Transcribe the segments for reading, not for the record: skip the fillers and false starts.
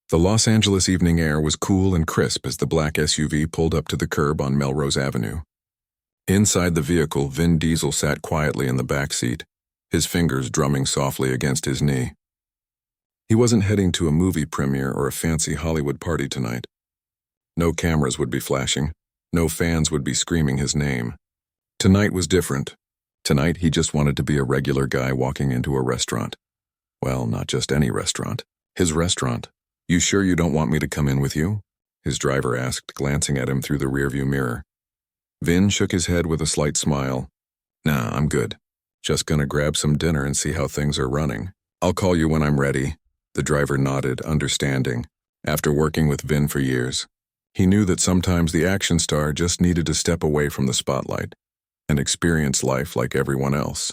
The Los Angeles evening air was cool and crisp as the black SUV pulled up to the curb on Melrose Avenue. Inside the vehicle, Vin Diesel sat quietly in the back seat, his fingers drumming softly against his knee. He wasn't heading to a movie premiere or a fancy Hollywood party tonight. No cameras would be flashing, no fans would be screaming his name. Tonight was different. Tonight he just wanted to be a regular guy walking into a restaurant. Well, not just any restaurant. His restaurant. "You sure you don't want me to come in with you?" his driver asked, glancing at him through the rearview mirror. Vin shook his head with a slight smile. "Nah, I'm good. Just gonna grab some dinner and see how things are running. I'll call you when I'm ready." The driver nodded, understanding. After working with Vin for years, he knew that sometimes the action star just needed to step away from the spotlight and experience life like everyone else.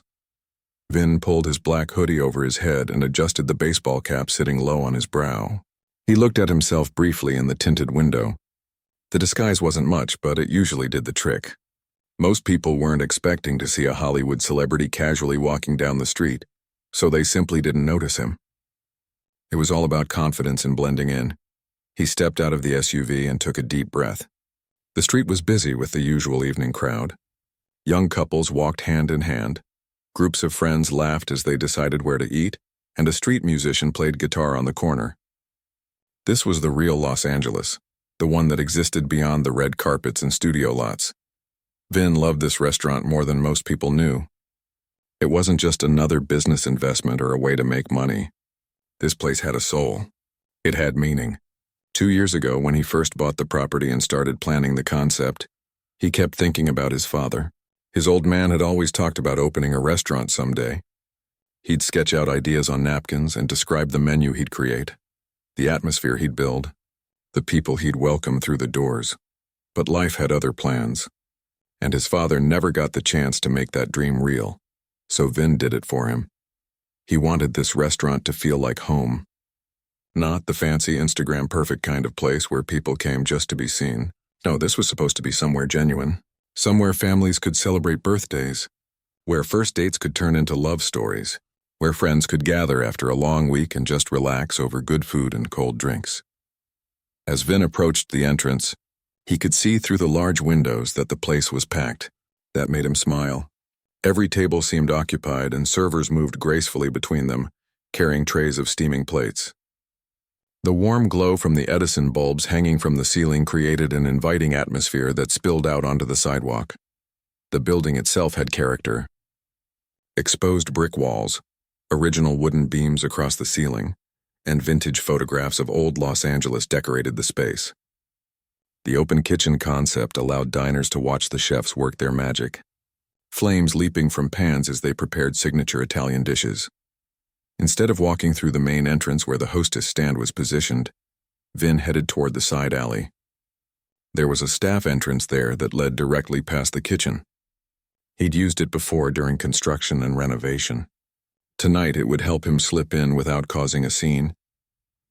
Vin pulled his black hoodie over his head and adjusted the baseball cap sitting low on his brow. He looked at himself briefly in the tinted window. The disguise wasn't much, but it usually did the trick. Most people weren't expecting to see a Hollywood celebrity casually walking down the street, so they simply didn't notice him. It was all about confidence and blending in. He stepped out of the SUV and took a deep breath. The street was busy with the usual evening crowd. Young couples walked hand in hand. Groups of friends laughed as they decided where to eat, and a street musician played guitar on the corner. This was the real Los Angeles, the one that existed beyond the red carpets and studio lots. Vin loved this restaurant more than most people knew. It wasn't just another business investment or a way to make money. This place had a soul. It had meaning. 2 years ago, when he first bought the property and started planning the concept, he kept thinking about his father. His old man had always talked about opening a restaurant someday. He'd sketch out ideas on napkins and describe the menu he'd create, the atmosphere he'd build, the people he'd welcome through the doors. But life had other plans, and his father never got the chance to make that dream real, so Vin did it for him. He wanted this restaurant to feel like home. Not the fancy Instagram-perfect kind of place where people came just to be seen. No, this was supposed to be somewhere genuine, somewhere families could celebrate birthdays, where first dates could turn into love stories, where friends could gather after a long week and just relax over good food and cold drinks. As Vin approached the entrance, he could see through the large windows that the place was packed. That made him smile. Every table seemed occupied, and servers moved gracefully between them, carrying trays of steaming plates. The warm glow from the Edison bulbs hanging from the ceiling created an inviting atmosphere that spilled out onto the sidewalk. The building itself had character. Exposed brick walls, original wooden beams across the ceiling, and vintage photographs of old Los Angeles decorated the space. The open kitchen concept allowed diners to watch the chefs work their magic, flames leaping from pans as they prepared signature Italian dishes. Instead of walking through the main entrance where the hostess stand was positioned, Vin headed toward the side alley. There was a staff entrance there that led directly past the kitchen. He'd used it before during construction and renovation. Tonight it would help him slip in without causing a scene.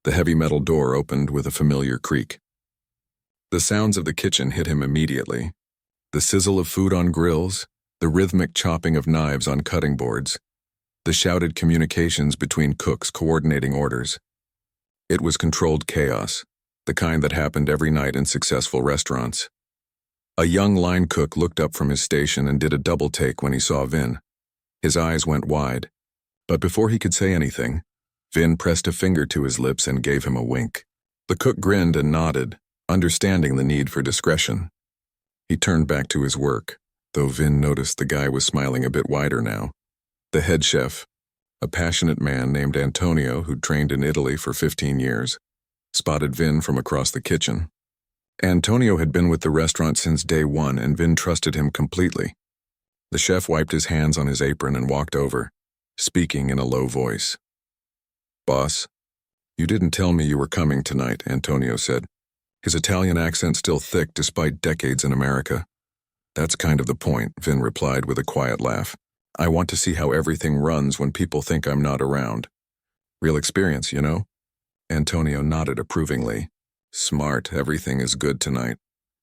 The heavy metal door opened with a familiar creak. The sounds of the kitchen hit him immediately. The sizzle of food on grills, the rhythmic chopping of knives on cutting boards, the shouted communications between cooks coordinating orders. It was controlled chaos, the kind that happened every night in successful restaurants. A young line cook looked up from his station and did a double take when he saw Vin. His eyes went wide. But before he could say anything, Vin pressed a finger to his lips and gave him a wink. The cook grinned and nodded, understanding the need for discretion. He turned back to his work, though Vin noticed the guy was smiling a bit wider now. The head chef, a passionate man named Antonio who'd trained in Italy for 15 years, spotted Vin from across the kitchen. Antonio had been with the restaurant since day one, and Vin trusted him completely. The chef wiped his hands on his apron and walked over, speaking in a low voice. "Boss, you didn't tell me you were coming tonight," Antonio said, his Italian accent still thick despite decades in America. "That's kind of the point," Vin replied with a quiet laugh. "I want to see how everything runs when people think I'm not around. Real experience, you know?" Antonio nodded approvingly. "Smart, everything is good tonight.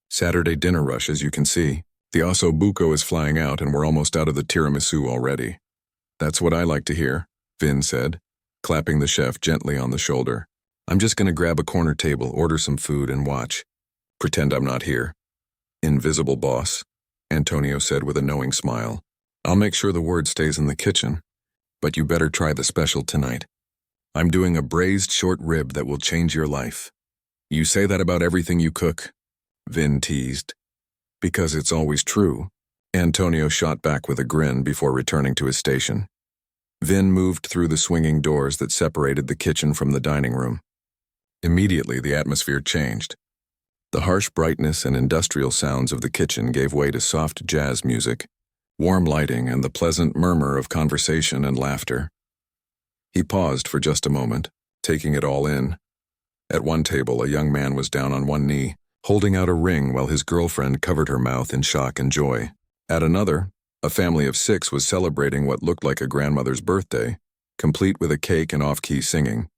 Saturday dinner rush, as you can see. The osso buco is flying out and we're almost out of the tiramisu already." "That's what I like to hear," Vin said, clapping the chef gently on the shoulder. I'm just gonna grab a corner table, order some food, and watch. Pretend I'm not here. Invisible boss, Antonio said with a knowing smile. I'll make sure the word stays in the kitchen, but you better try the special tonight. I'm doing a braised short rib that will change your life. You say that about everything you cook, Vin teased. Because it's always true, Antonio shot back with a grin before returning to his station. Vin moved through the swinging doors that separated the kitchen from the dining room. Immediately, the atmosphere changed. The harsh brightness and industrial sounds of the kitchen gave way to soft jazz music, warm lighting, and the pleasant murmur of conversation and laughter. He paused for just a moment, taking it all in. At one table, a young man was down on one knee, holding out a ring while his girlfriend covered her mouth in shock and joy. At another, a family of 6 was celebrating what looked like a grandmother's birthday, complete with a cake and off-key singing.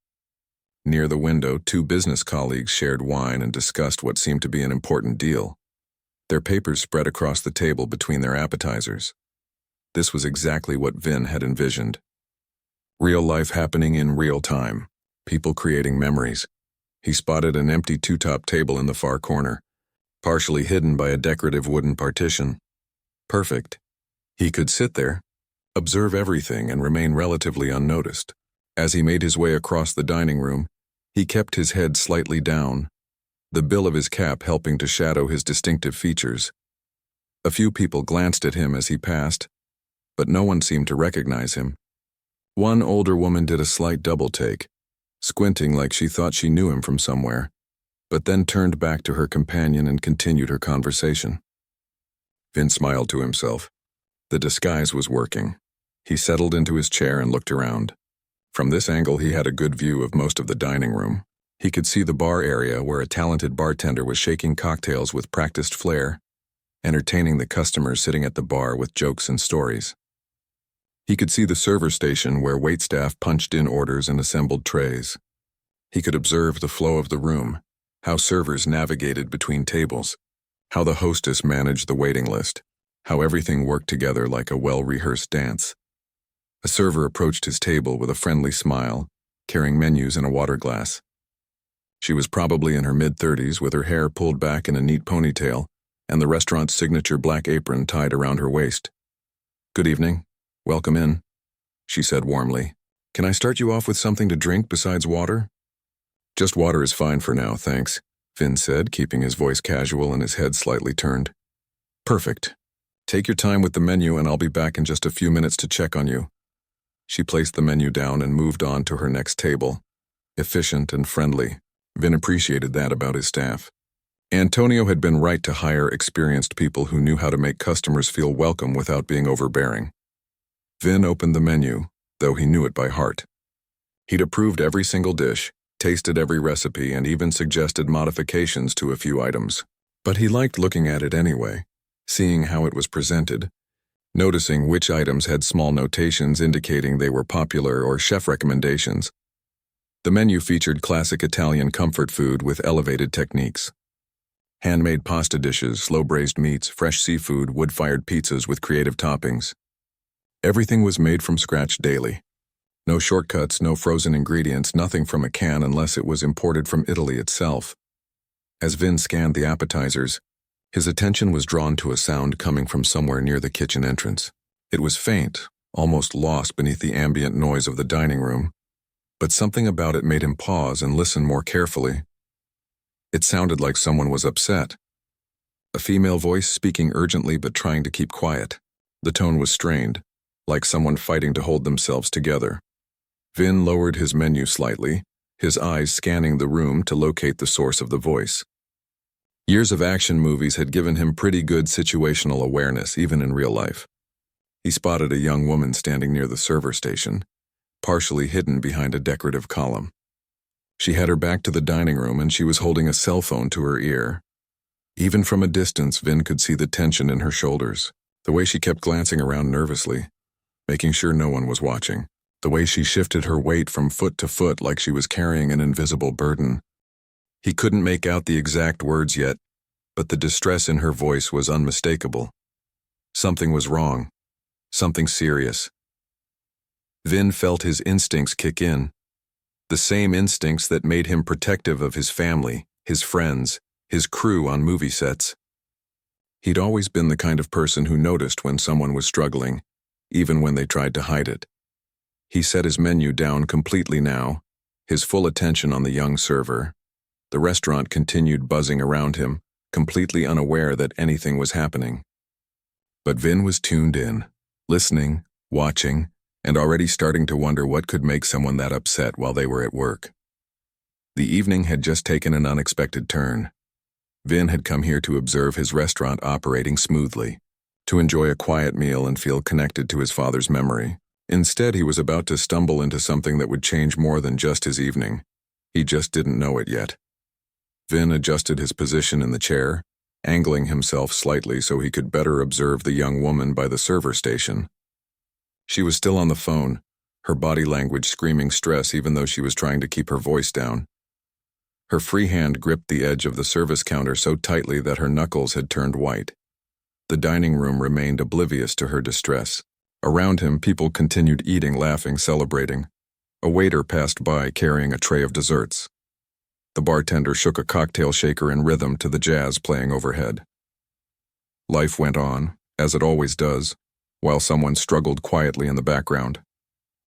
Near the window, 2 business colleagues shared wine and discussed what seemed to be an important deal. Their papers spread across the table between their appetizers. This was exactly what Vin had envisioned. Real life happening in real time, people creating memories. He spotted an empty 2-top table in the far corner, partially hidden by a decorative wooden partition. Perfect. He could sit there, observe everything, and remain relatively unnoticed. As he made his way across the dining room, he kept his head slightly down, the bill of his cap helping to shadow his distinctive features. A few people glanced at him as he passed, but no one seemed to recognize him. One older woman did a slight double take, squinting like she thought she knew him from somewhere, but then turned back to her companion and continued her conversation. Vin smiled to himself. The disguise was working. He settled into his chair and looked around. From this angle, he had a good view of most of the dining room. He could see the bar area where a talented bartender was shaking cocktails with practiced flair, entertaining the customers sitting at the bar with jokes and stories. He could see the server station where waitstaff punched in orders and assembled trays. He could observe the flow of the room, how servers navigated between tables, how the hostess managed the waiting list, how everything worked together like a well-rehearsed dance. A server approached his table with a friendly smile, carrying menus and a water glass. She was probably in her mid-30s with her hair pulled back in a neat ponytail and the restaurant's signature black apron tied around her waist. "Good evening. Welcome in," she said warmly. "Can I start you off with something to drink besides water?" "Just water is fine for now, thanks," Vin said, keeping his voice casual and his head slightly turned. "Perfect. Take your time with the menu and I'll be back in just a few minutes to check on you." She placed the menu down and moved on to her next table. Efficient and friendly. Vin appreciated that about his staff. Antonio had been right to hire experienced people who knew how to make customers feel welcome without being overbearing. Vin opened the menu, though he knew it by heart. He'd approved every single dish, tasted every recipe, and even suggested modifications to a few items. But he liked looking at it anyway, seeing how it was presented, noticing which items had small notations indicating they were popular or chef recommendations. The menu featured classic Italian comfort food with elevated techniques. Handmade pasta dishes, slow-braised meats, fresh seafood, wood-fired pizzas with creative toppings. Everything was made from scratch daily. No shortcuts, no frozen ingredients, nothing from a can unless it was imported from Italy itself. As Vin scanned the appetizers, his attention was drawn to a sound coming from somewhere near the kitchen entrance. It was faint, almost lost beneath the ambient noise of the dining room, but something about it made him pause and listen more carefully. It sounded like someone was upset. A female voice speaking urgently but trying to keep quiet. The tone was strained, like someone fighting to hold themselves together. Vin lowered his menu slightly, his eyes scanning the room to locate the source of the voice. Years of action movies had given him pretty good situational awareness, even in real life. He spotted a young woman standing near the server station, partially hidden behind a decorative column. She had her back to the dining room and she was holding a cell phone to her ear. Even from a distance, Vin could see the tension in her shoulders, the way she kept glancing around nervously, making sure no one was watching, the way she shifted her weight from foot to foot like she was carrying an invisible burden. He couldn't make out the exact words yet, but the distress in her voice was unmistakable. Something was wrong. Something serious. Vin felt his instincts kick in. The same instincts that made him protective of his family, his friends, his crew on movie sets. He'd always been the kind of person who noticed when someone was struggling, even when they tried to hide it. He set his menu down completely now, his full attention on the young server. The restaurant continued buzzing around him, completely unaware that anything was happening. But Vin was tuned in, listening, watching, and already starting to wonder what could make someone that upset while they were at work. The evening had just taken an unexpected turn. Vin had come here to observe his restaurant operating smoothly, to enjoy a quiet meal and feel connected to his father's memory. Instead, he was about to stumble into something that would change more than just his evening. He just didn't know it yet. Vin adjusted his position in the chair, angling himself slightly so he could better observe the young woman by the server station. She was still on the phone, her body language screaming stress even though she was trying to keep her voice down. Her free hand gripped the edge of the service counter so tightly that her knuckles had turned white. The dining room remained oblivious to her distress. Around him, people continued eating, laughing, celebrating. A waiter passed by carrying a tray of desserts. The bartender shook a cocktail shaker in rhythm to the jazz playing overhead. Life went on, as it always does, while someone struggled quietly in the background.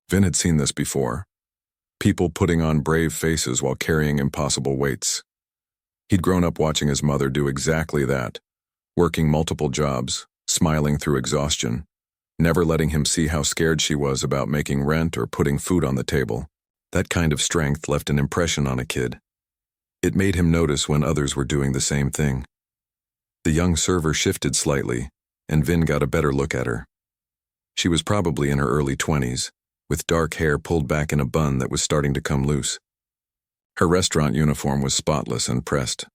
Vin had seen this before. People putting on brave faces while carrying impossible weights. He'd grown up watching his mother do exactly that, working multiple jobs, smiling through exhaustion, never letting him see how scared she was about making rent or putting food on the table. That kind of strength left an impression on a kid. It made him notice when others were doing the same thing. The young server shifted slightly, and Vin got a better look at her. She was probably in her early 20s, with dark hair pulled back in a bun that was starting to come loose. Her restaurant uniform was spotless and pressed,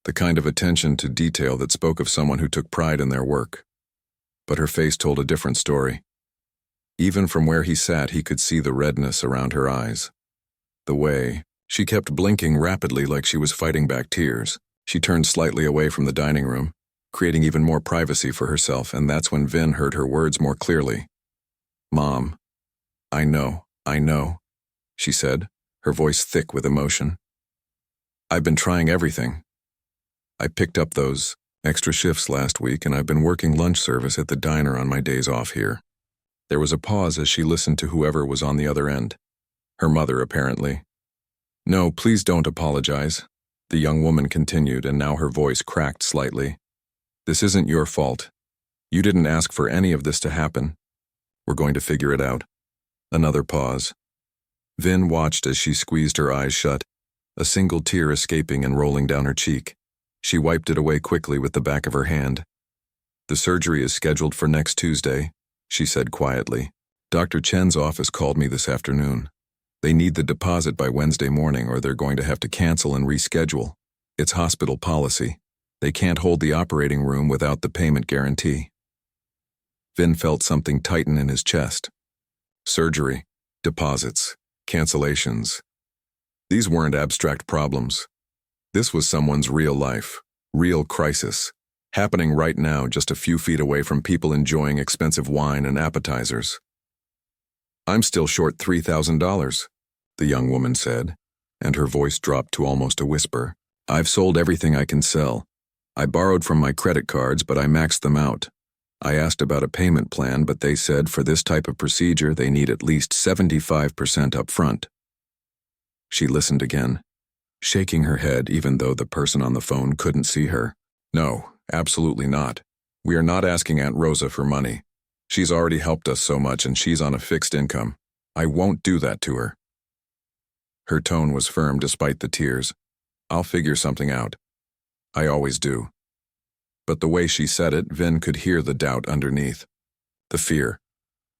the kind of attention to detail that spoke of someone who took pride in their work. But her face told a different story. Even from where he sat, he could see the redness around her eyes. The way she kept blinking rapidly like she was fighting back tears. She turned slightly away from the dining room, creating even more privacy for herself, and that's when Vin heard her words more clearly. "Mom, I know," she said, her voice thick with emotion. "I've been trying everything. I picked up those extra shifts last week, and I've been working lunch service at the diner on my days off here." There was a pause as she listened to whoever was on the other end. Her mother, apparently. "No, please don't apologize," the young woman continued, and now her voice cracked slightly. "This isn't your fault. You didn't ask for any of this to happen. We're going to figure it out." Another pause. Vin watched as she squeezed her eyes shut, a single tear escaping and rolling down her cheek. She wiped it away quickly with the back of her hand. "The surgery is scheduled for next Tuesday," she said quietly. "Dr. Chen's office called me this afternoon. They need the deposit by Wednesday morning or they're going to have to cancel and reschedule. It's hospital policy. They can't hold the operating room without the payment guarantee." Vin felt something tighten in his chest. Surgery, deposits, cancellations. These weren't abstract problems. This was someone's real life, real crisis, happening right now just a few feet away from people enjoying expensive wine and appetizers. "I'm still short $3,000, the young woman said, and her voice dropped to almost a whisper. "I've sold everything I can sell. I borrowed from my credit cards, but I maxed them out. I asked about a payment plan, but they said for this type of procedure they need at least 75% up front." She listened again, shaking her head even though the person on the phone couldn't see her. "No, absolutely not. We are not asking Aunt Rosa for money. She's already helped us so much and she's on a fixed income. I won't do that to her." Her tone was firm despite the tears. "I'll figure something out. I always do." But the way she said it, Vin could hear the doubt underneath. The fear,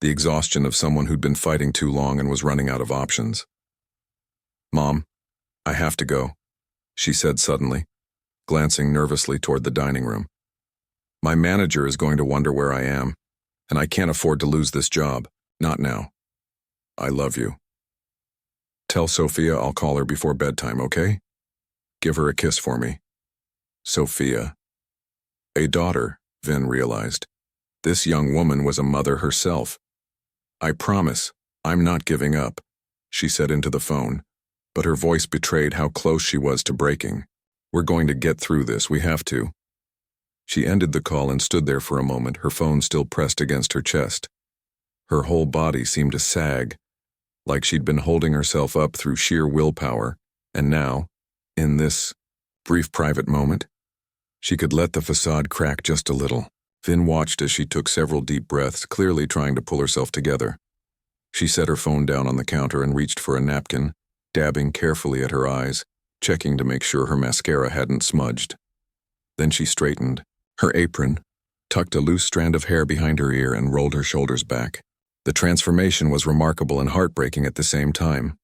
the exhaustion of someone who'd been fighting too long and was running out of options. "Mom, I have to go," she said suddenly, glancing nervously toward the dining room. "My manager is going to wonder where I am, and I can't afford to lose this job. Not now. I love you. Tell Sophia I'll call her before bedtime, okay? Give her a kiss for me." Sophia. A daughter, Vin realized. This young woman was a mother herself. "I promise, I'm not giving up," she said into the phone, but her voice betrayed how close she was to breaking. "We're going to get through this, we have to." She ended the call and stood there for a moment, her phone still pressed against her chest. Her whole body seemed to sag, like she'd been holding herself up through sheer willpower, and now, in this brief private moment, she could let the facade crack just a little. Vin watched as she took several deep breaths, clearly trying to pull herself together. She set her phone down on the counter and reached for a napkin, dabbing carefully at her eyes, checking to make sure her mascara hadn't smudged. Then she straightened her apron, tucked a loose strand of hair behind her ear, and rolled her shoulders back. The transformation was remarkable and heartbreaking at the same time.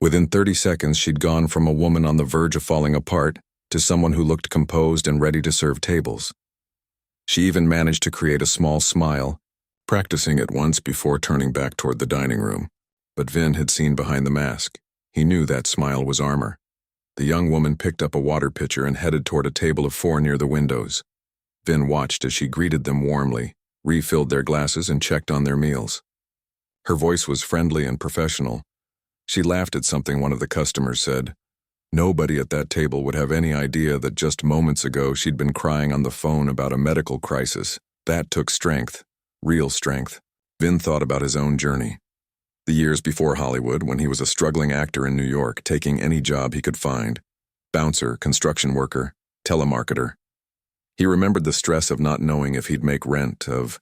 Within 30 seconds, she'd gone from a woman on the verge of falling apart to someone who looked composed and ready to serve tables. She even managed to create a small smile, practicing it once before turning back toward the dining room. But Vin had seen behind the mask. He knew that smile was armor. The young woman picked up a water pitcher and headed toward a table of 4 near the windows. Vin watched as she greeted them warmly, refilled their glasses, and checked on their meals. Her voice was friendly and professional. She laughed at something one of the customers said. Nobody at that table would have any idea that just moments ago she'd been crying on the phone about a medical crisis. That took strength, real strength. Vin thought about his own journey. The years before Hollywood, when he was a struggling actor in New York, taking any job he could find. Bouncer, construction worker, telemarketer. He remembered the stress of not knowing if he'd make rent, of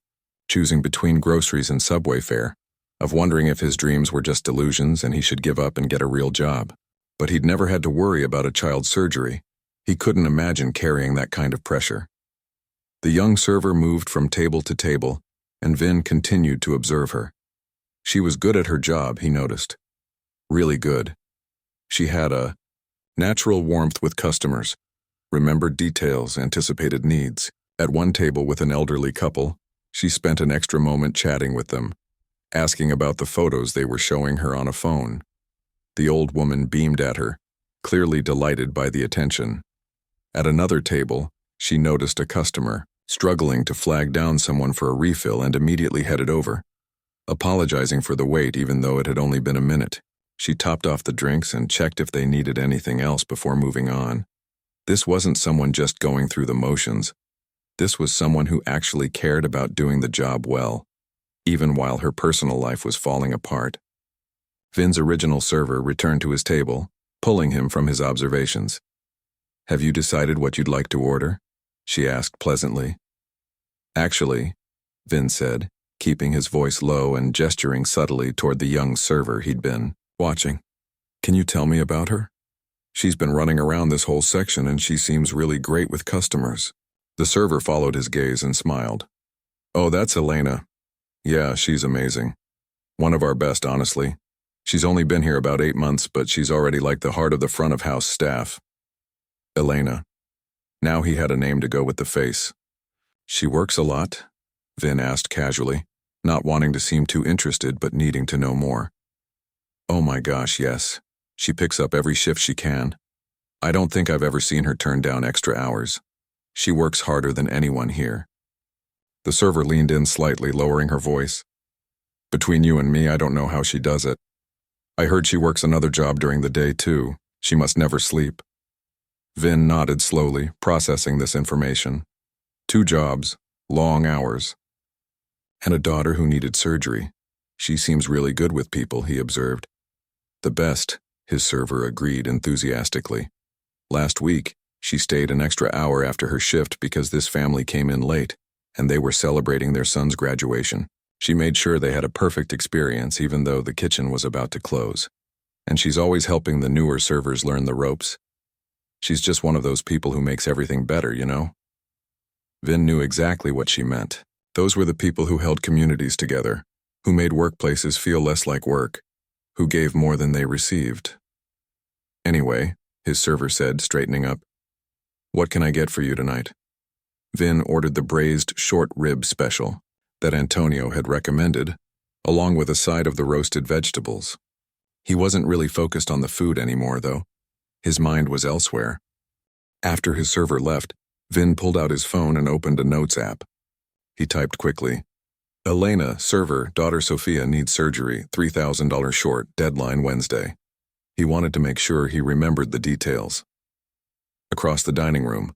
choosing between groceries and subway fare, of wondering if his dreams were just delusions and he should give up and get a real job. But he'd never had to worry about a child's surgery. He couldn't imagine carrying that kind of pressure. The young server moved from table to table, and Vin continued to observe her. She was good at her job, he noticed. Really good. She had a natural warmth with customers, remembered details, anticipated needs. At one table with an elderly couple, she spent an extra moment chatting with them, asking about the photos they were showing her on a phone. The old woman beamed at her, clearly delighted by the attention. At another table, she noticed a customer, struggling to flag down someone for a refill, and immediately headed over, apologizing for the wait even though it had only been a minute. She topped off the drinks and checked if they needed anything else before moving on. This wasn't someone just going through the motions. This was someone who actually cared about doing the job well, even while her personal life was falling apart. Vin's original server returned to his table, pulling him from his observations. "Have you decided what you'd like to order?" she asked pleasantly. "Actually," Vin said, keeping his voice low and gesturing subtly toward the young server he'd been watching. "Can you tell me about her? She's been running around this whole section and she seems really great with customers." The server followed his gaze and smiled. "Oh, that's Elena. Yeah, she's amazing. One of our best, honestly. She's only been here about 8 months, but she's already like the heart of the front of house staff." Elena. Now he had a name to go with the face. "She works a lot?" Vin asked casually, not wanting to seem too interested but needing to know more. "Oh my gosh, yes. She picks up every shift she can. I don't think I've ever seen her turn down extra hours. She works harder than anyone here." The server leaned in slightly, lowering her voice. "Between you and me, I don't know how she does it. I heard she works another job during the day too. She must never sleep." Vin nodded slowly, processing this information. 2 jobs, long hours. And a daughter who needed surgery. She seems really good with people, he observed. "The best," his server agreed enthusiastically. "Last week, she stayed an extra hour after her shift because this family came in late, and they were celebrating their son's graduation. She made sure they had a perfect experience even though the kitchen was about to close. And she's always helping the newer servers learn the ropes. She's just one of those people who makes everything better, you know?" Vin knew exactly what she meant. Those were the people who held communities together, who made workplaces feel less like work, who gave more than they received. "Anyway," his server said, straightening up, "what can I get for you tonight?" Vin ordered the braised short rib special that Antonio had recommended, along with a side of the roasted vegetables. He wasn't really focused on the food anymore, though. His mind was elsewhere. After his server left, Vin pulled out his phone and opened a notes app. He typed quickly, "Elena, server, daughter Sophia needs surgery, $3,000 short, deadline Wednesday." He wanted to make sure he remembered the details. Across the dining room,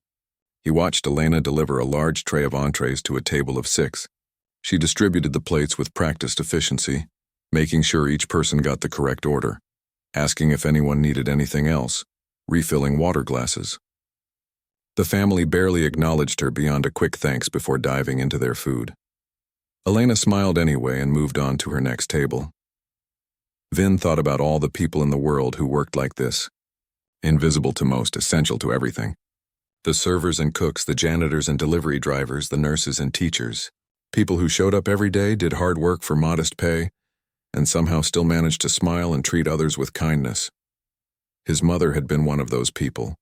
he watched Elena deliver a large tray of entrees to a table of 6. She distributed the plates with practiced efficiency, making sure each person got the correct order, asking if anyone needed anything else, refilling water glasses. The family barely acknowledged her beyond a quick thanks before diving into their food. Elena smiled anyway and moved on to her next table. Vin thought about all the people in the world who worked like this. Invisible to most, essential to everything. The servers and cooks, the janitors and delivery drivers, the nurses and teachers. People who showed up every day, did hard work for modest pay, and somehow still managed to smile and treat others with kindness. His mother had been one of those people.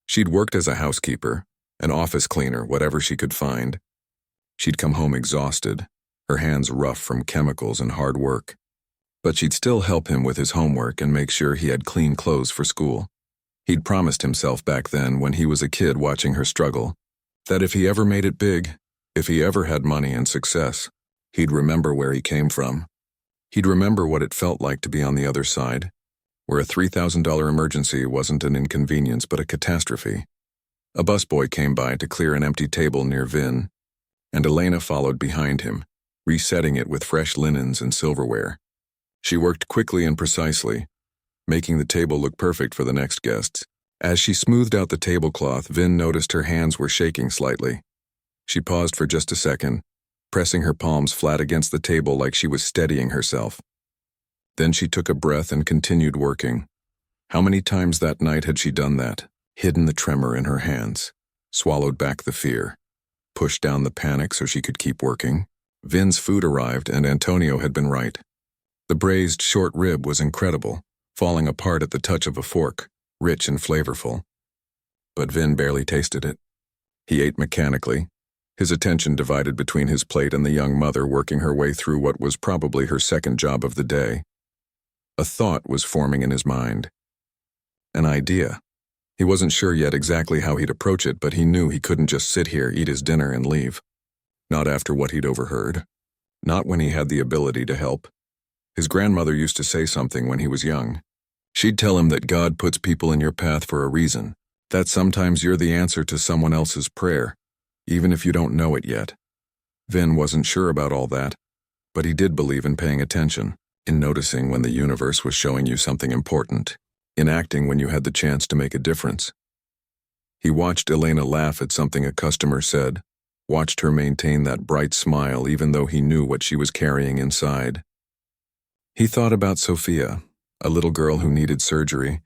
She'd worked as a housekeeper, an office cleaner, whatever she could find. She'd come home exhausted, her hands rough from chemicals and hard work. But she'd still help him with his homework and make sure he had clean clothes for school. He'd promised himself back then, when he was a kid watching her struggle, that if he ever made it big, if he ever had money and success, he'd remember where he came from. He'd remember what it felt like to be on the other side, where a $3,000 emergency wasn't an inconvenience but a catastrophe. A busboy came by to clear an empty table near Vin, and Elena followed behind him, resetting it with fresh linens and silverware. She worked quickly and precisely, making the table look perfect for the next guests. As she smoothed out the tablecloth, Vin noticed her hands were shaking slightly. She paused for just a second, pressing her palms flat against the table like she was steadying herself. Then she took a breath and continued working. How many times that night had she done that? Hidden the tremor in her hands, swallowed back the fear, pushed down the panic so she could keep working. Vin's food arrived, and Antonio had been right. The braised short rib was incredible, falling apart at the touch of a fork, rich and flavorful. But Vin barely tasted it. He ate mechanically, his attention divided between his plate and the young mother working her way through what was probably her second job of the day. A thought was forming in his mind. An idea. He wasn't sure yet exactly how he'd approach it, but he knew he couldn't just sit here, eat his dinner, and leave. Not after what he'd overheard. Not when he had the ability to help. His grandmother used to say something when he was young. She'd tell him that God puts people in your path for a reason, that sometimes you're the answer to someone else's prayer, even if you don't know it yet. Vin wasn't sure about all that, but he did believe in paying attention, in noticing when the universe was showing you something important, in acting when you had the chance to make a difference. He watched Elena laugh at something a customer said, watched her maintain that bright smile even though he knew what she was carrying inside. He thought about Sophia, a little girl who needed surgery,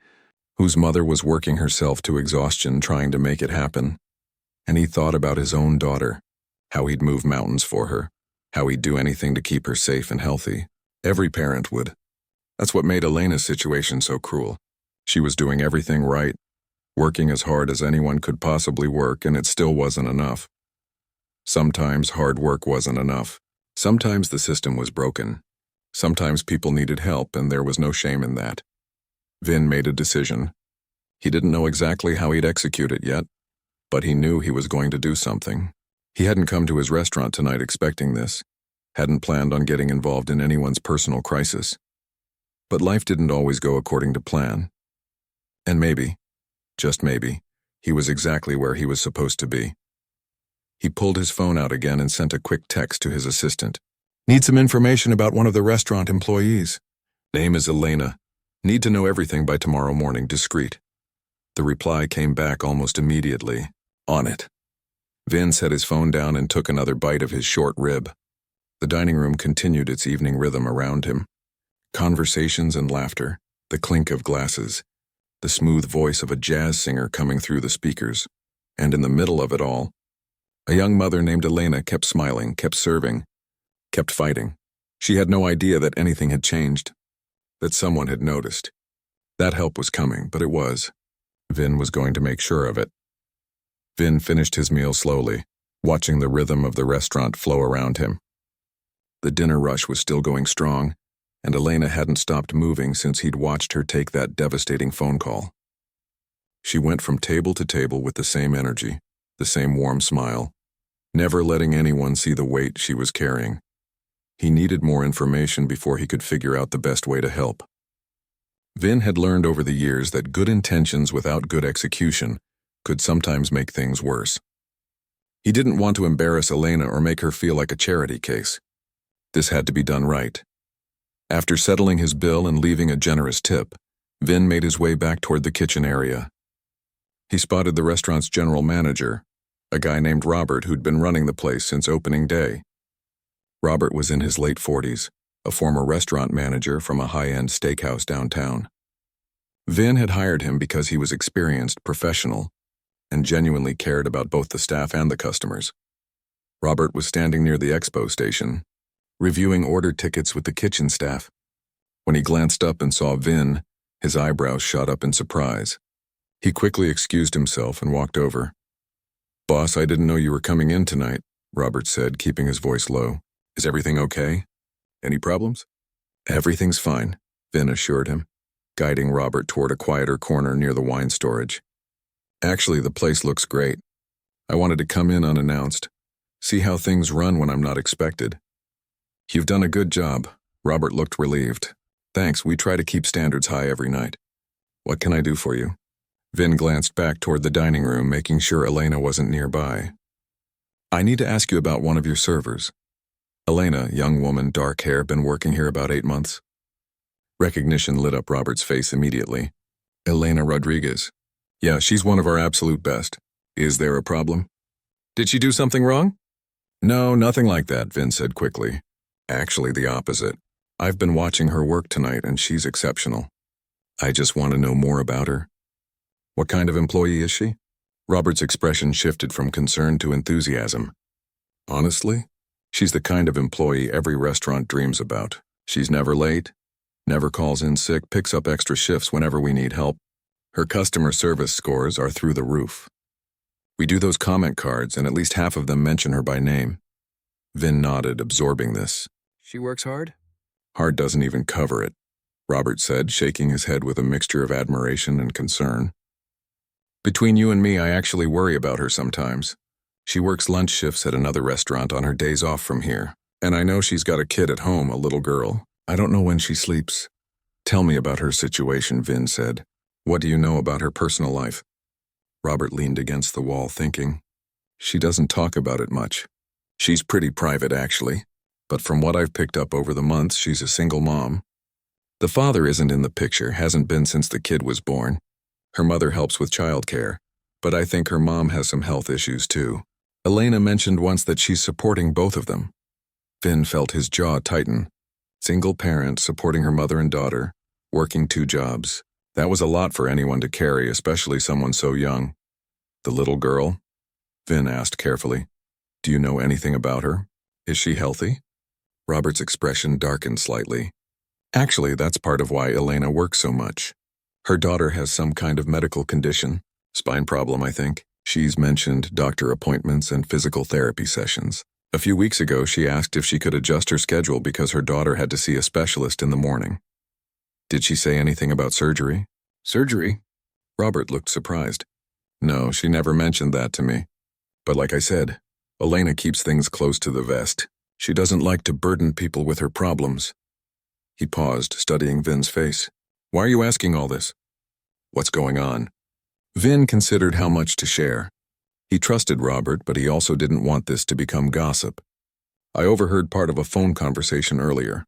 whose mother was working herself to exhaustion trying to make it happen. And he thought about his own daughter, how he'd move mountains for her, how he'd do anything to keep her safe and healthy. Every parent would. That's what made Elena's situation so cruel. She was doing everything right, working as hard as anyone could possibly work, and it still wasn't enough. Sometimes hard work wasn't enough. Sometimes the system was broken. Sometimes people needed help, and there was no shame in that. Vin made a decision. He didn't know exactly how he'd execute it yet, but he knew he was going to do something. He hadn't come to his restaurant tonight expecting this, hadn't planned on getting involved in anyone's personal crisis. But life didn't always go according to plan. And maybe, just maybe, he was exactly where he was supposed to be. He pulled his phone out again and sent a quick text to his assistant. Need some information about one of the restaurant employees. Name is Elena. Need to know everything by tomorrow morning, discreet. The reply came back almost immediately. On it. Vin set his phone down and took another bite of his short rib. The dining room continued its evening rhythm around him. Conversations and laughter, the clink of glasses, the smooth voice of a jazz singer coming through the speakers. And in the middle of it all, a young mother named Elena kept smiling, kept serving, kept fighting. She had no idea that anything had changed, that someone had noticed. That help was coming, but it was. Vin was going to make sure of it. Vin finished his meal slowly, watching the rhythm of the restaurant flow around him. The dinner rush was still going strong, and Elena hadn't stopped moving since he'd watched her take that devastating phone call. She went from table to table with the same energy, the same warm smile, never letting anyone see the weight she was carrying. He needed more information before he could figure out the best way to help. Vin had learned over the years that good intentions without good execution could sometimes make things worse. He didn't want to embarrass Elena or make her feel like a charity case. This had to be done right. After settling his bill and leaving a generous tip, Vin made his way back toward the kitchen area. He spotted the restaurant's general manager, a guy named Robert who'd been running the place since opening day. Robert was in his late 40s, a former restaurant manager from a high-end steakhouse downtown. Vin had hired him because he was experienced, professional, and genuinely cared about both the staff and the customers. Robert was standing near the expo station, reviewing order tickets with the kitchen staff. When he glanced up and saw Vin, his eyebrows shot up in surprise. He quickly excused himself and walked over. "Boss, I didn't know you were coming in tonight," Robert said, keeping his voice low. "Is everything okay? Any problems?" "Everything's fine," Vin assured him, guiding Robert toward a quieter corner near the wine storage. "Actually, the place looks great. I wanted to come in unannounced, see how things run when I'm not expected." "You've done a good job." Robert looked relieved. "Thanks, we try to keep standards high every night. What can I do for you?" Vin glanced back toward the dining room, making sure Elena wasn't nearby. "I need to ask you about one of your servers." Elena, young woman, dark hair, been working here about 8 months. Recognition lit up Robert's face immediately. "Elena Rodriguez. Yeah, she's one of our absolute best. Is there a problem?" "Did she do something wrong?" "No, nothing like that," Vin said quickly. "Actually, the opposite. I've been watching her work tonight and she's exceptional. I just want to know more about her." "What kind of employee is she?" Robert's expression shifted from concern to enthusiasm. "Honestly, she's the kind of employee every restaurant dreams about. She's never late, never calls in sick, picks up extra shifts whenever we need help. Her customer service scores are through the roof. We do those comment cards and at least half of them mention her by name." Vin nodded, absorbing this. "She works hard?" "Hard doesn't even cover it," Robert said, shaking his head with a mixture of admiration and concern. "Between you and me, I actually worry about her sometimes. She works lunch shifts at another restaurant on her days off from here. And I know she's got a kid at home, a little girl. I don't know when she sleeps." "Tell me about her situation," Vin said. "What do you know about her personal life?" Robert leaned against the wall, thinking. "She doesn't talk about it much. She's pretty private, actually. But from what I've picked up over the months, she's a single mom. The father isn't in the picture, hasn't been since the kid was born. Her mother helps with childcare, but I think her mom has some health issues too. Elena mentioned once that she's supporting both of them." Vin felt his jaw tighten. Single parent, supporting her mother and daughter, working 2 jobs. That was a lot for anyone to carry, especially someone so young. "The little girl?" Vin asked carefully. "Do you know anything about her? Is she healthy?" Robert's expression darkened slightly. "Actually, that's part of why Elena works so much. Her daughter has some kind of medical condition, spine problem, I think. She's mentioned doctor appointments and physical therapy sessions. A few weeks ago, she asked if she could adjust her schedule because her daughter had to see a specialist in the morning." "Did she say anything about surgery?" "Surgery?" Robert looked surprised. "No, she never mentioned that to me. But like I said, Elena keeps things close to the vest. She doesn't like to burden people with her problems." He paused, studying Vin's face. "Why are you asking all this?" "What's going on?" Vin considered how much to share. He trusted Robert, but he also didn't want this to become gossip. "I overheard part of a phone conversation earlier.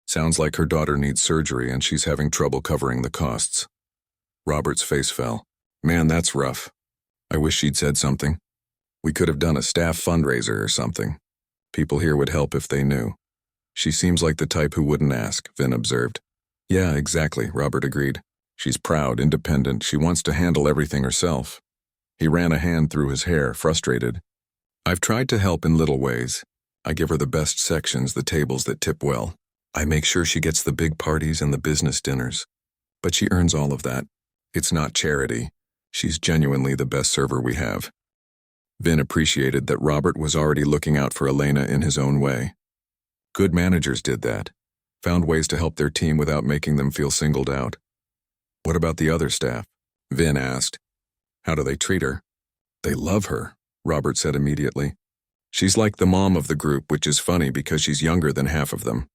Sounds like her daughter needs surgery and she's having trouble covering the costs." Robert's face fell. "Man, that's rough. I wish she'd said something. We could have done a staff fundraiser or something. People here would help if they knew." "She seems like the type who wouldn't ask," Vin observed. "Yeah, exactly," Robert agreed. "She's proud, independent, she wants to handle everything herself." He ran a hand through his hair, frustrated. "I've tried to help in little ways. I give her the best sections, the tables that tip well. I make sure she gets the big parties and the business dinners. But she earns all of that. It's not charity. She's genuinely the best server we have." Vin appreciated that Robert was already looking out for Elena in his own way. Good managers did that, found ways to help their team without making them feel singled out. "What about the other staff?" Vin asked. "How do they treat her?" "They love her," Robert said immediately. "She's like the mom of the group, which is funny because she's younger than half of them.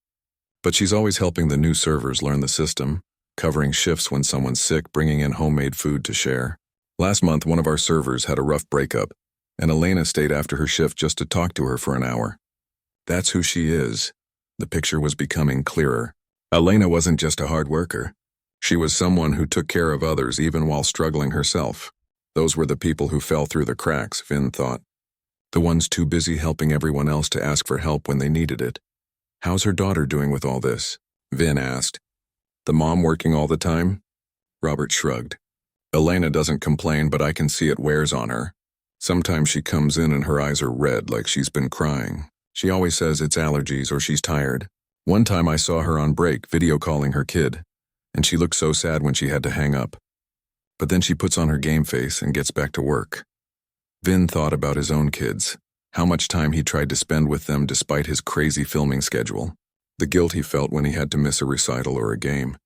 But she's always helping the new servers learn the system, covering shifts when someone's sick, bringing in homemade food to share. Last month, one of our servers had a rough breakup, and Elena stayed after her shift just to talk to her for an hour. That's who she is. The picture was becoming clearer. Elena wasn't just a hard worker. She was someone who took care of others even while struggling herself. Those were the people who fell through the cracks, Vin thought. The ones too busy helping everyone else to ask for help when they needed it. How's her daughter doing with all this? Vin asked. The mom working all the time? Robert shrugged. Elena doesn't complain, but I can see it wears on her. Sometimes she comes in and her eyes are red like she's been crying. She always says it's allergies or she's tired. One time I saw her on break video calling her kid, and she looked so sad when she had to hang up. But then she puts on her game face and gets back to work. Vin thought about his own kids, how much time he tried to spend with them despite his crazy filming schedule, the guilt he felt when he had to miss a recital or a game.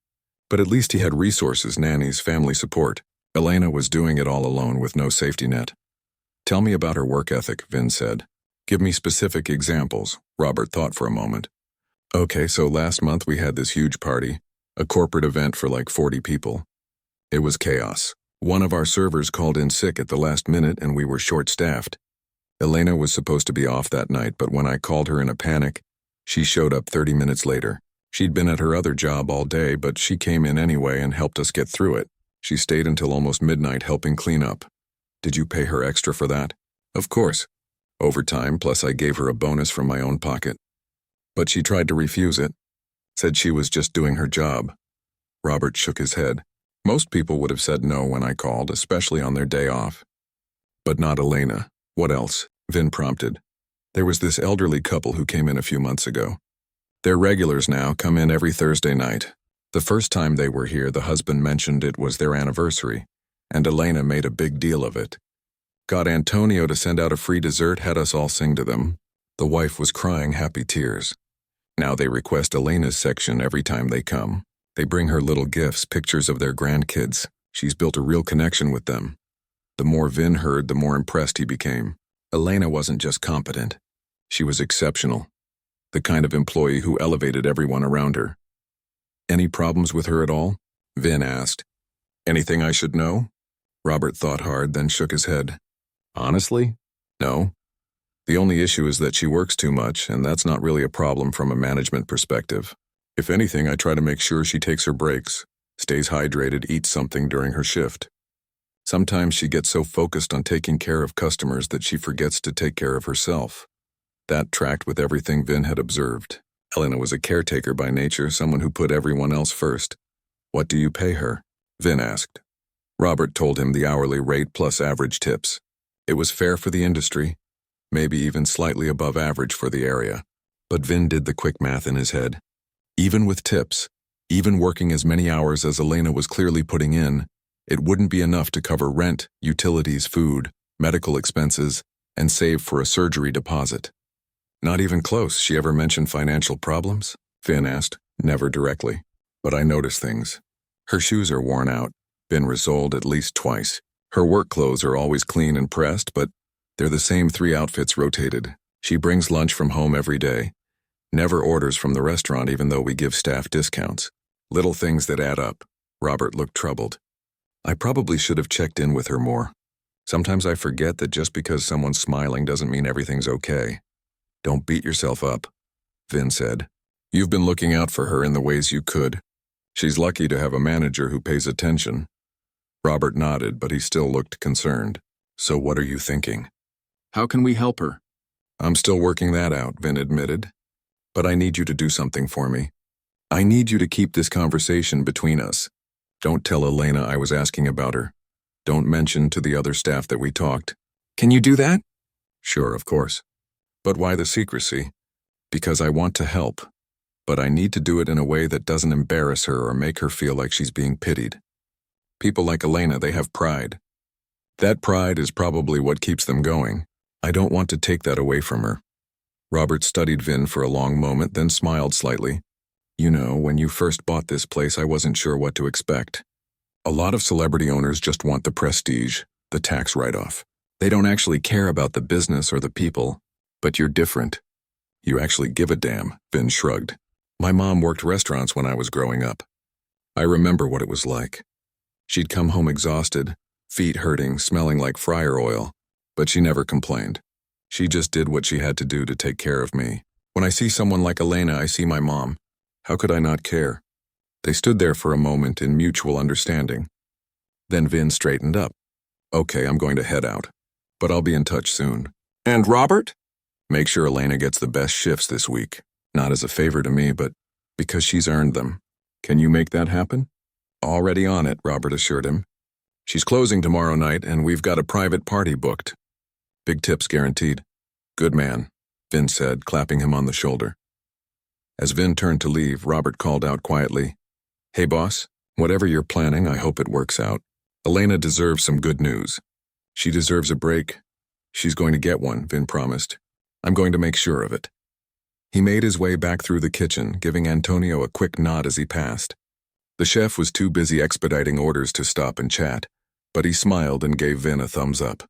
But at least he had resources, nannies, family support. Elena was doing it all alone with no safety net. Tell me about her work ethic, Vin said. Give me specific examples, Robert thought for a moment. Okay, so last month we had this huge party, a corporate event for like 40 people. It was chaos. One of our servers called in sick at the last minute and we were short-staffed. Elena was supposed to be off that night, but when I called her in a panic, she showed up 30 minutes later. She'd been at her other job all day, but she came in anyway and helped us get through it. She stayed until almost midnight helping clean up. Did you pay her extra for that? Of course. Overtime, plus I gave her a bonus from my own pocket. But she tried to refuse it. Said she was just doing her job. Robert shook his head. Most people would have said no when I called, especially on their day off. But not Elena. What else? Vin prompted. There was this elderly couple who came in a few months ago. They're regulars now, come in every Thursday night. The first time they were here, the husband mentioned it was their anniversary, and Elena made a big deal of it. Got Antonio to send out a free dessert, had us all sing to them. The wife was crying happy tears. Now they request Elena's section every time they come. They bring her little gifts, pictures of their grandkids. She's built a real connection with them. The more Vin heard, the more impressed he became. Elena wasn't just competent. She was exceptional. The kind of employee who elevated everyone around her. Any problems with her at all? Vin asked. Anything I should know? Robert thought hard, then shook his head. Honestly? No. The only issue is that she works too much, and that's not really a problem from a management perspective. If anything, I try to make sure she takes her breaks, stays hydrated, eats something during her shift. Sometimes she gets so focused on taking care of customers that she forgets to take care of herself. That tracked with everything Vin had observed. Elena was a caretaker by nature, someone who put everyone else first. What do you pay her? Vin asked. Robert told him the hourly rate plus average tips. It was fair for the industry, maybe even slightly above average for the area. But Vin did the quick math in his head. Even with tips, even working as many hours as Elena was clearly putting in, it wouldn't be enough to cover rent, utilities, food, medical expenses, and save for a surgery deposit. Not even close. She ever mentioned financial problems? Vin asked. Never directly. But I noticed things. Her shoes are worn out, been resoled at least twice. Her work clothes are always clean and pressed, but they're the same 3 outfits rotated. She brings lunch from home every day. Never orders from the restaurant even though we give staff discounts. Little things that add up. Robert looked troubled. I probably should have checked in with her more. Sometimes I forget that just because someone's smiling doesn't mean everything's okay. Don't beat yourself up, Vin said. You've been looking out for her in the ways you could. She's lucky to have a manager who pays attention. Robert nodded, but he still looked concerned. So what are you thinking? How can we help her? I'm still working that out, Vin admitted. But I need you to do something for me. I need you to keep this conversation between us. Don't tell Elena I was asking about her. Don't mention to the other staff that we talked. Can you do that? Sure, of course. But why the secrecy? Because I want to help. But I need to do it in a way that doesn't embarrass her or make her feel like she's being pitied. People like Elena, they have pride. That pride is probably what keeps them going. I don't want to take that away from her. Robert studied Vin for a long moment, then smiled slightly. You know, when you first bought this place, I wasn't sure what to expect. A lot of celebrity owners just want the prestige, the tax write-off. They don't actually care about the business or the people. But you're different. You actually give a damn, Vin shrugged. My mom worked restaurants when I was growing up. I remember what it was like. She'd come home exhausted, feet hurting, smelling like fryer oil, but she never complained. She just did what she had to do to take care of me. When I see someone like Elena, I see my mom. How could I not care? They stood there for a moment in mutual understanding. Then Vin straightened up. Okay, I'm going to head out, but I'll be in touch soon. And Robert? Make sure Elena gets the best shifts this week. Not as a favor to me, but because she's earned them. Can you make that happen? Already on it, Robert assured him. She's closing tomorrow night, and we've got a private party booked. Big tips guaranteed. Good man, Vin said, clapping him on the shoulder. As Vin turned to leave, Robert called out quietly, Hey boss, whatever you're planning, I hope it works out. Elena deserves some good news. She deserves a break. She's going to get one, Vin promised. I'm going to make sure of it. He made his way back through the kitchen, giving Antonio a quick nod as he passed. The chef was too busy expediting orders to stop and chat, but he smiled and gave Vin a thumbs up.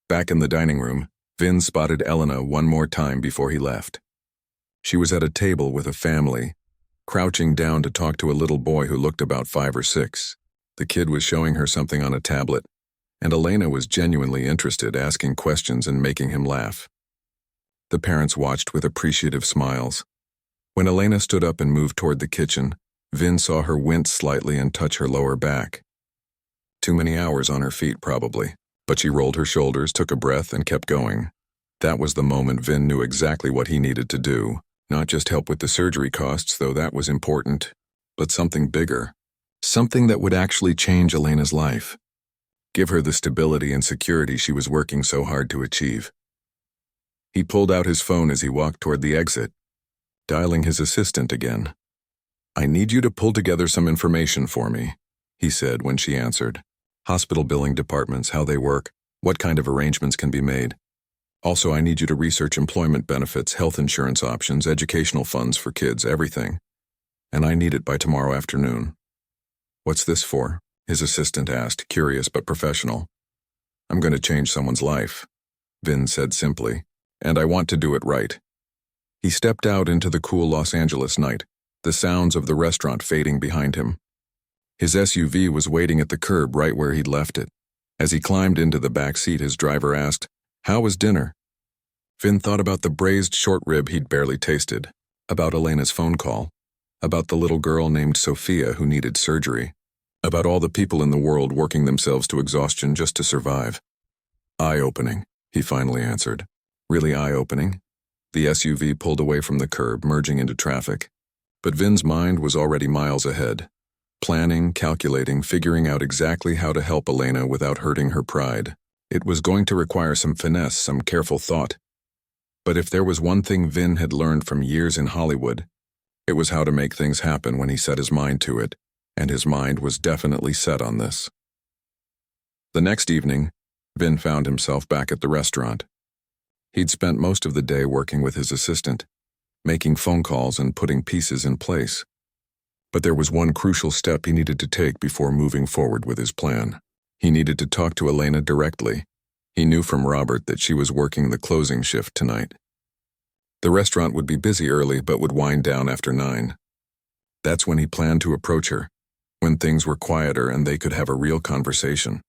Back in the dining room, Vin spotted Elena one more time before he left. She was at a table with a family, crouching down to talk to a little boy who looked about 5 or 6. The kid was showing her something on a tablet, and Elena was genuinely interested, asking questions and making him laugh. The parents watched with appreciative smiles. When Elena stood up and moved toward the kitchen, Vin saw her wince slightly and touch her lower back. Too many hours on her feet, probably, but she rolled her shoulders, took a breath, and kept going. That was the moment Vin knew exactly what he needed to do. Not just help with the surgery costs, though that was important, but something bigger. Something that would actually change Elena's life. Give her the stability and security she was working so hard to achieve. He pulled out his phone as he walked toward the exit, dialing his assistant again. I need you to pull together some information for me, he said when she answered. Hospital billing departments, how they work, what kind of arrangements can be made. Also, I need you to research employment benefits, health insurance options, educational funds for kids, everything. And I need it by tomorrow afternoon. What's this for? His assistant asked, curious but professional. I'm going to change someone's life, Vin said simply, and I want to do it right. He stepped out into the cool Los Angeles night, the sounds of the restaurant fading behind him. His SUV was waiting at the curb right where he'd left it. As he climbed into the back seat, his driver asked, How was dinner? Vin thought about the braised short rib he'd barely tasted, about Elena's phone call, about the little girl named Sophia who needed surgery, about all the people in the world working themselves to exhaustion just to survive. Eye-opening, he finally answered. Really eye-opening? The SUV pulled away from the curb, merging into traffic. But Vin's mind was already miles ahead. Planning, calculating, figuring out exactly how to help Elena without hurting her pride. It was going to require some finesse, some careful thought. But if there was one thing Vin had learned from years in Hollywood, it was how to make things happen when he set his mind to it, and his mind was definitely set on this. The next evening, Vin found himself back at the restaurant. He'd spent most of the day working with his assistant, making phone calls and putting pieces in place. But there was one crucial step he needed to take before moving forward with his plan. He needed to talk to Elena directly. He knew from Robert that she was working the closing shift tonight. The restaurant would be busy early but would wind down after 9. That's when he planned to approach her, when things were quieter and they could have a real conversation.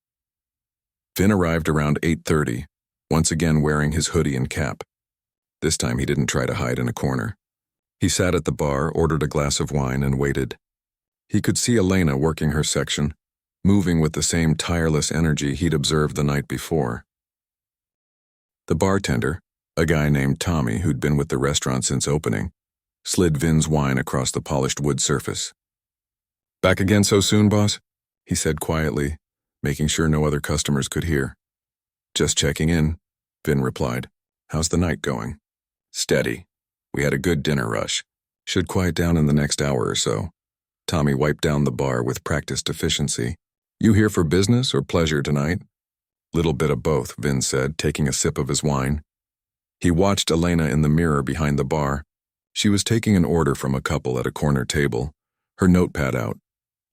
Vin arrived around 8:30, once again wearing his hoodie and cap. This time he didn't try to hide in a corner. He sat at the bar, ordered a glass of wine, and waited. He could see Elena working her section, moving with the same tireless energy he'd observed the night before. The bartender, a guy named Tommy who'd been with the restaurant since opening, slid Vin's wine across the polished wood surface. Back again so soon, boss? He said quietly, making sure no other customers could hear. Just checking in, Vin replied. How's the night going? Steady. We had a good dinner rush. Should quiet down in the next hour or so. Tommy wiped down the bar with practiced efficiency. You here for business or pleasure tonight? Little bit of both, Vin said, taking a sip of his wine. He watched Elena in the mirror behind the bar. She was taking an order from a couple at a corner table, her notepad out,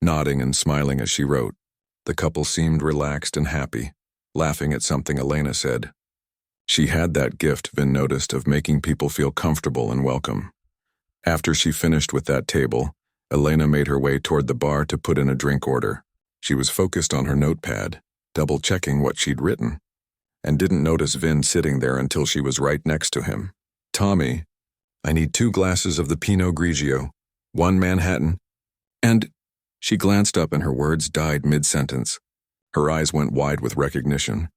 nodding and smiling as she wrote. The couple seemed relaxed and happy, laughing at something Elena said. She had that gift, Vin noticed, of making people feel comfortable and welcome. After she finished with that table, Elena made her way toward the bar to put in a drink order. She was focused on her notepad, double-checking what she'd written, and didn't notice Vin sitting there until she was right next to him. "Tommy, I need 2 glasses of the Pinot Grigio, 1 Manhattan, and—" She glanced up and her words died mid-sentence. Her eyes went wide with recognition,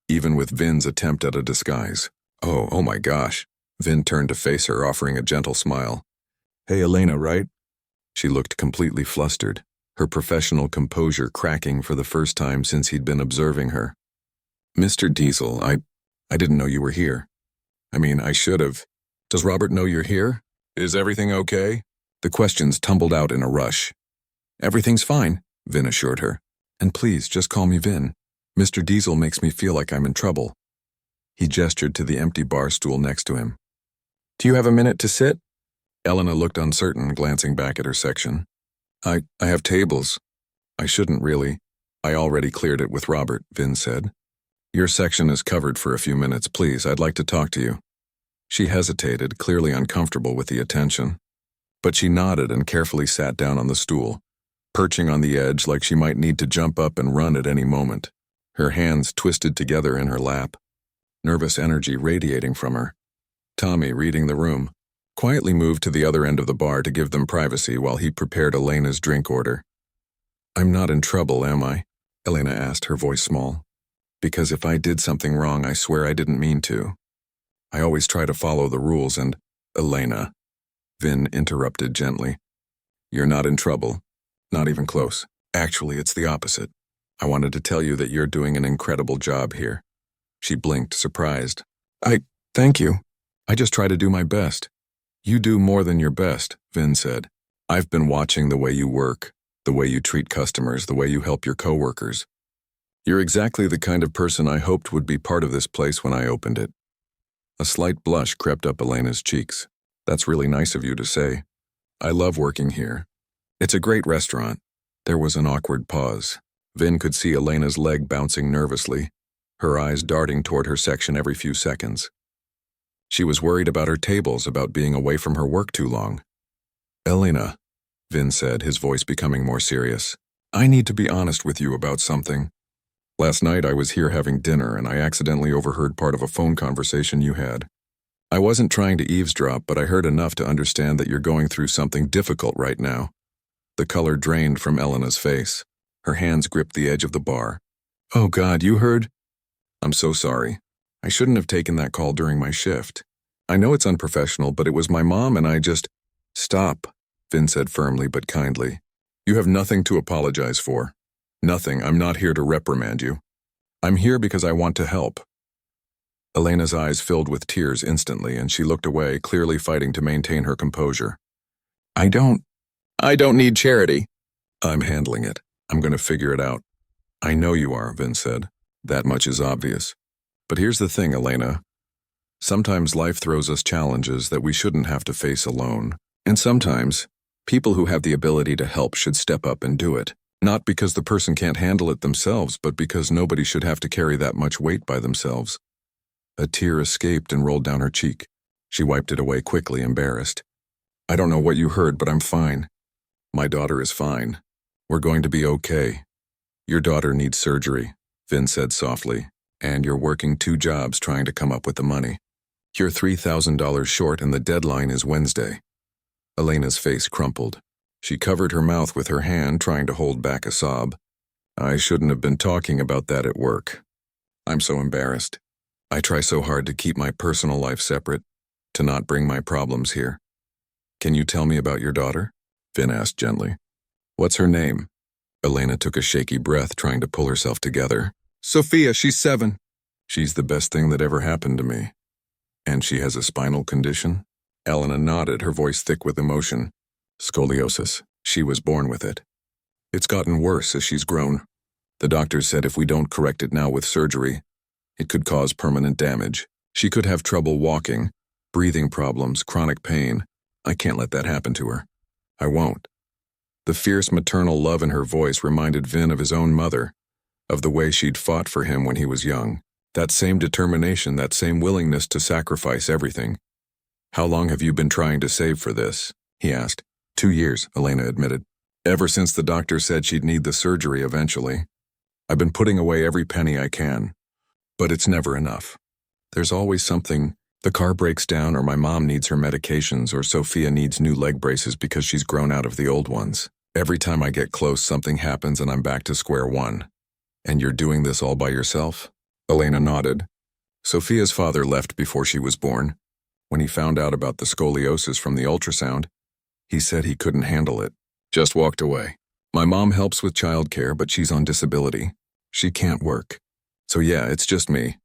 even with Vin's attempt at a disguise. Oh my gosh." Vin turned to face her, offering a gentle smile. "Hey, Elena, right?" She looked completely flustered, her professional composure cracking for the first time since he'd been observing her. "Mr. Diesel, I didn't know you were here. I mean, I should have. Does Robert know you're here? Is everything okay?" The questions tumbled out in a rush. "Everything's fine," Vin assured her. "And please, just call me Vin. Mr. Diesel makes me feel like I'm in trouble." He gestured to the empty bar stool next to him. "Do you have a minute to sit?" Elena looked uncertain, glancing back at her section. I have tables. I shouldn't really. I already cleared it with Robert," Vin said. "Your section is covered for a few minutes, please. I'd like to talk to you." She hesitated, clearly uncomfortable with the attention. But she nodded and carefully sat down on the stool, perching on the edge like she might need to jump up and run at any moment, her hands twisted together in her lap, nervous energy radiating from her. Tommy, reading the room, quietly moved to the other end of the bar to give them privacy while he prepared Elena's drink order. "I'm not in trouble, am I?" Elena asked, her voice small. "Because if I did something wrong, I swear I didn't mean to. I always try to follow the rules and—" "Elena," Vin interrupted gently. "You're not in trouble. Not even close. Actually, it's the opposite. I wanted to tell you that you're doing an incredible job here." She blinked, surprised. Thank you. I just try to do my best." "You do more than your best," Vin said. "I've been watching the way you work, the way you treat customers, the way you help your coworkers. You're exactly the kind of person I hoped would be part of this place when I opened it." A slight blush crept up Elena's cheeks. "That's really nice of you to say. I love working here. It's a great restaurant." There was an awkward pause. Vin could see Elena's leg bouncing nervously, her eyes darting toward her section every few seconds. She was worried about her tables, about being away from her work too long. "Elena," Vin said, his voice becoming more serious, "I need to be honest with you about something. Last night I was here having dinner and I accidentally overheard part of a phone conversation you had. I wasn't trying to eavesdrop, but I heard enough to understand that you're going through something difficult right now." The color drained from Elena's face. Her hands gripped the edge of the bar. "Oh God, you heard?" "I'm so sorry. I shouldn't have taken that call during my shift. I know it's unprofessional, but it was my mom and I just—" "Stop," Vin said firmly but kindly. "You have nothing to apologize for. Nothing. I'm not here to reprimand you. I'm here because I want to help." Elena's eyes filled with tears instantly, and she looked away, clearly fighting to maintain her composure. I don't need charity." "I'm handling it. I'm going to figure it out." "I know you are," Vin said. "That much is obvious. But here's the thing, Elena. Sometimes life throws us challenges that we shouldn't have to face alone. And sometimes, people who have the ability to help should step up and do it. Not because the person can't handle it themselves, but because nobody should have to carry that much weight by themselves." A tear escaped and rolled down her cheek. She wiped it away quickly, embarrassed. "I don't know what you heard, but I'm fine. My daughter is fine. We're going to be okay. Your daughter needs surgery," Vin said softly, "and you're working 2 jobs trying to come up with the money. You're $3,000 short and the deadline is Wednesday." Elena's face crumpled. She covered her mouth with her hand, trying to hold back a sob. "I shouldn't have been talking about that at work. I'm so embarrassed. I try so hard to keep my personal life separate, to not bring my problems here." "Can you tell me about your daughter?" Vin asked gently. "What's her name?" Elena took a shaky breath, trying to pull herself together. "Sophia, she's 7. "She's the best thing that ever happened to me." "And she has a spinal condition?" Elena nodded, her voice thick with emotion. "Scoliosis. She was born with it. It's gotten worse as she's grown. The doctors said if we don't correct it now with surgery, it could cause permanent damage. She could have trouble walking, breathing problems, chronic pain. I can't let that happen to her. I won't." The fierce maternal love in her voice reminded Vin of his own mother, of the way she'd fought for him when he was young. That same determination, that same willingness to sacrifice everything. "How long have you been trying to save for this?" he asked. 2 years, Elena admitted. Ever since the doctor said she'd need the surgery eventually. I've been putting away every penny I can. But it's never enough. There's always something. The car breaks down, or my mom needs her medications, or Sophia needs new leg braces because she's grown out of the old ones. Every time I get close, something happens and I'm back to square one. And you're doing this all by yourself? Elena nodded. Sophia's father left before she was born. When he found out about the scoliosis from the ultrasound, he said he couldn't handle it. Just walked away. My mom helps with childcare, but she's on disability. She can't work. So yeah, it's just me.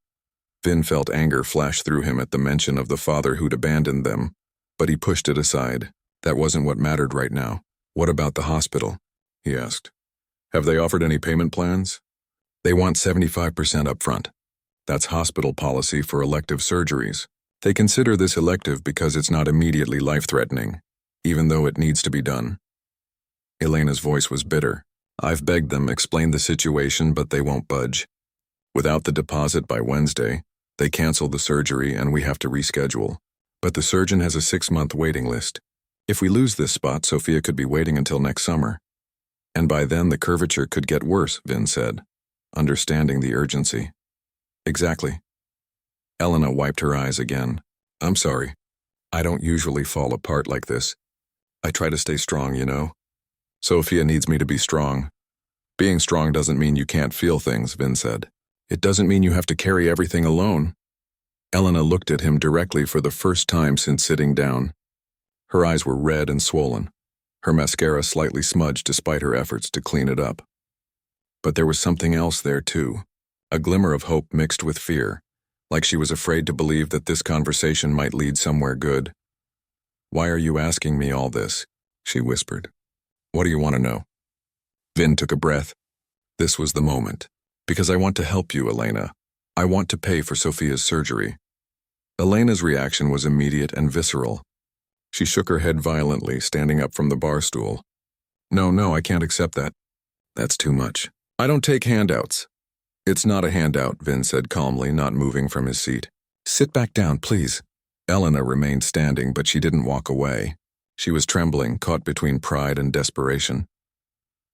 Vin felt anger flash through him at the mention of the father who'd abandoned them, but he pushed it aside. That wasn't what mattered right now. What about the hospital? He asked. Have they offered any payment plans? They want 75% up front. That's hospital policy for elective surgeries. They consider this elective because it's not immediately life-threatening, even though it needs to be done. Elena's voice was bitter. I've begged them, explained the situation, but they won't budge. Without the deposit by Wednesday, they cancel the surgery and we have to reschedule. But the surgeon has a 6-month waiting list. If we lose this spot, Sophia could be waiting until next summer. And by then the curvature could get worse, Vin said, understanding the urgency. Exactly. Elena wiped her eyes again. I'm sorry. I don't usually fall apart like this. I try to stay strong, you know. Sophia needs me to be strong. Being strong doesn't mean you can't feel things, Vin said. It doesn't mean you have to carry everything alone. Elena looked at him directly for the first time since sitting down. Her eyes were red and swollen. Her mascara slightly smudged despite her efforts to clean it up. But there was something else there too. A glimmer of hope mixed with fear, like she was afraid to believe that this conversation might lead somewhere good. Why are you asking me all this? She whispered. What do you want to know? Vin took a breath. This was the moment. Because I want to help you, Elena. I want to pay for Sophia's surgery. Elena's reaction was immediate and visceral. She shook her head violently, standing up from the bar stool. No, I can't accept that. That's too much. I don't take handouts. It's not a handout, Vin said calmly, not moving from his seat. Sit back down, please. Elena remained standing, but she didn't walk away. She was trembling, caught between pride and desperation.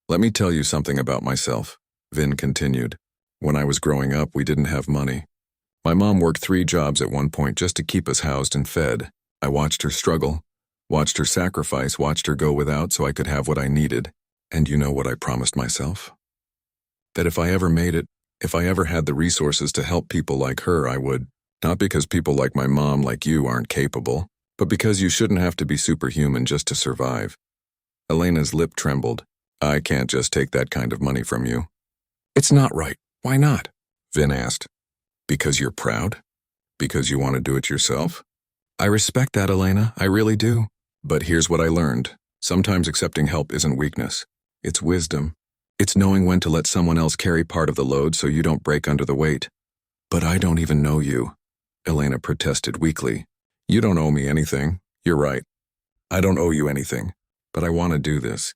Let me tell you something about myself, Vin continued. When I was growing up, we didn't have money. My mom worked 3 jobs at one point just to keep us housed and fed. I watched her struggle, watched her sacrifice, watched her go without so I could have what I needed. And you know what I promised myself? That if I ever made it, if I ever had the resources to help people like her, I would. Not because people like my mom, like you, aren't capable, but because you shouldn't have to be superhuman just to survive. Elena's lip trembled. I can't just take that kind of money from you. It's not right. Why not? Vin asked. Because you're proud? Because you want to do it yourself? I respect that, Elena. I really do. But here's what I learned. Sometimes accepting help isn't weakness. It's wisdom. It's knowing when to let someone else carry part of the load so you don't break under the weight. But I don't even know you, Elena protested weakly. You don't owe me anything. You're right. I don't owe you anything. But I want to do this.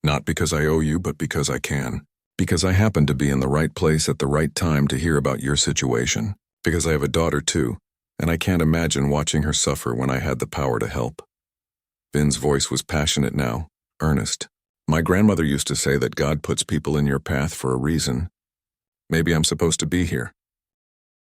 Not because I owe you, but because I can. Because I happen to be in the right place at the right time to hear about your situation. Because I have a daughter too, and I can't imagine watching her suffer when I had the power to help. Vin's voice was passionate now, earnest. My grandmother used to say that God puts people in your path for a reason. Maybe I'm supposed to be here.